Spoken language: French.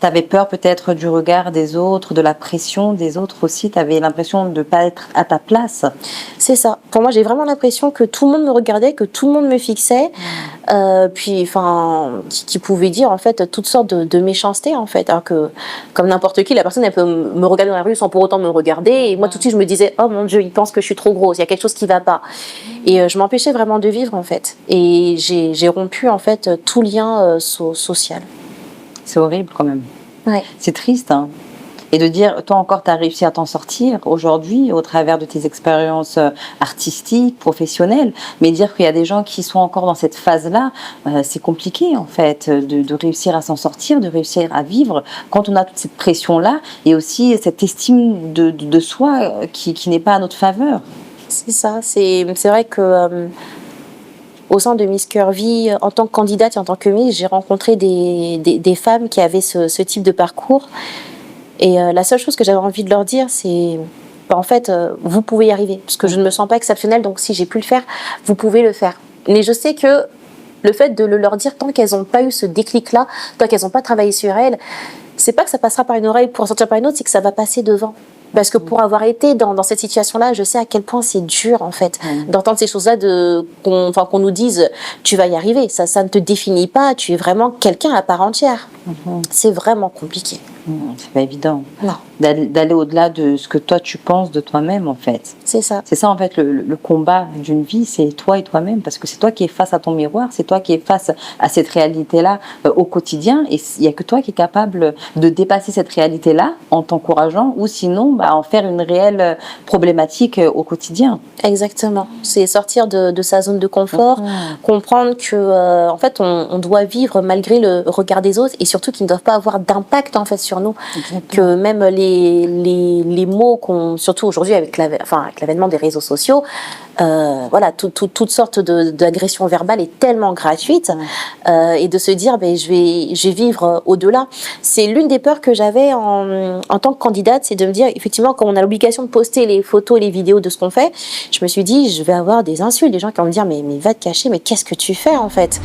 Tu avais peur peut-être du regard des autres, de la pression des autres aussi. Tu avais l'impression de ne pas être à ta place. C'est ça. Pour moi, j'ai vraiment l'impression que tout le monde me regardait, que tout le monde me fixait, puis, enfin, qui pouvait dire en fait toutes sortes de méchancetés en fait. Alors que, comme n'importe qui, la personne elle peut me regarder dans la rue sans pour autant me regarder. Et moi, tout de suite, je me disais, oh mon Dieu, il pense que je suis trop grosse. Il y a quelque chose qui va pas. Et je m'empêchais vraiment de vivre en fait. Et j'ai rompu en fait tout lien social. C'est horrible quand même. Ouais. C'est triste, hein. Et de dire, toi encore, tu as réussi à t'en sortir aujourd'hui au travers de tes expériences artistiques, professionnelles, mais dire qu'il y a des gens qui sont encore dans cette phase-là, c'est compliqué en fait, de réussir à s'en sortir, de réussir à vivre quand on a toute cette pression-là et aussi cette estime de soi qui n'est pas à notre faveur. C'est ça, c'est vrai que au sein de Miss Curvy, en tant que candidate et en tant que Miss, j'ai rencontré des femmes qui avaient ce type de parcours. Et la seule chose que j'avais envie de leur dire, c'est en fait, vous pouvez y arriver. Parce que je ne me sens pas exceptionnelle, donc si j'ai pu le faire, vous pouvez le faire. Mais je sais que le fait de le leur dire, tant qu'elles n'ont pas eu ce déclic-là, tant qu'elles n'ont pas travaillé sur elles, c'est pas que ça passera par une oreille pour en sortir par une autre, c'est que ça va passer devant. Parce que pour avoir été dans cette situation-là, je sais à quel point c'est dur en fait d'entendre ces choses-là, qu'on nous dise tu vas y arriver. Ça ne te définit pas, tu es vraiment quelqu'un à part entière. C'est vraiment compliqué. C'est pas évident. Non. D'aller au-delà de ce que toi tu penses de toi-même en fait. C'est ça. C'est ça en fait le combat d'une vie, c'est toi et toi-même parce que c'est toi qui es face à ton miroir, c'est toi qui es face à cette réalité-là au quotidien et il n'y a que toi qui es capable de dépasser cette réalité-là en t'encourageant ou sinon en faire une réelle problématique au quotidien. Exactement. C'est sortir de sa zone de confort, comprendre que en fait on doit vivre malgré le regard des autres et surtout qu'ils ne doivent pas avoir d'impact en fait sur nous. Exactement. Que même les mots qu'on, surtout aujourd'hui avec l'avènement des réseaux sociaux, voilà, toutes sortes d'agressions verbales est tellement gratuite et de se dire je vais vivre au-delà. C'est l'une des peurs que j'avais en tant que candidate, c'est de me dire effectivement quand on a l'obligation de poster les photos et les vidéos de ce qu'on fait, je me suis dit je vais avoir des insultes, des gens qui vont me dire mais va te cacher, mais qu'est-ce que tu fais en fait?